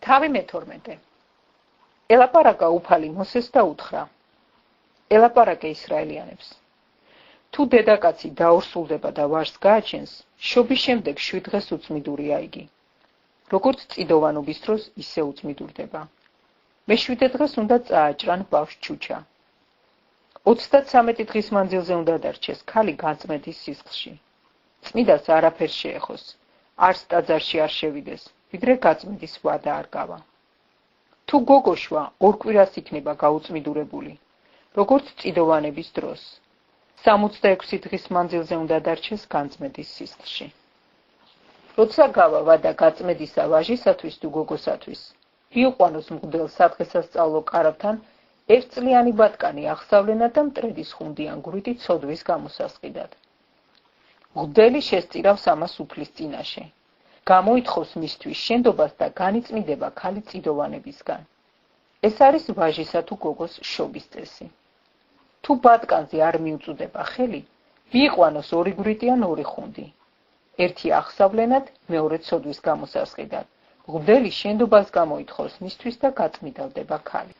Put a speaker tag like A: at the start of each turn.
A: თავი მე-12. ელაპარაკა უფალი მოსეს და უთხრა: ელაპარაკე ისრაელიანებს. თუ დედაკაცი დაორსულდება და ვაჟს გააჩენს, შობის შემდეგ 7 დღეს უწმიდურია იგი. როგორც წიდოვანობის დროს ისე უწმიდურდება. მე-7 დღეს უნდა წააჭრან ბავშვს ჩუჩა. 33 დღის მანძილზე უნდა დარჩეს ქალი განწმენდის სისხლში. წმიდას არაფერს შეეხოს, არც ტაძარში არ შევიდეს, ვიდრე გაწმენდის ვადა არ გავა. თუ გოგოშვა 2 კვირას იქნება გაუწმიდურებული, როგორც წიდოვანების დროს, 66 დღის მანძილზე უნდა დარჩეს განწმენდის სისხლში. როცა გავა ვადა გაწმენდისა ვაჟისათვის თუ გოგოსათვის, იყვანოს მღვდელ სადღესასწაულო კარავთან 1 წლიანი ბატკანი აღსავლენად და მტრედის ხუნდიან გვირითი ცოდვის გამოსასყიდად. მღვდელი შესწირავს ამას უფლის წინაშე. გამოითხოვს მისთვის შენდობას და განიწმინდება ქალი წიდოვანებისგან. ეს არის ვაჟისა თუ გოგოს შობის წესი. თუ ბატკანზე არ მიუწუდება ხელი, მიიყვანოს 2 გვირითი ან 2 ხუნდი. ერთი აღსავლენად, მეორე ცოდვის გამოსასყიდად. მღვდელი შენდობას გამოითხოვს მისთვის და გაწმიდავდება ქალი.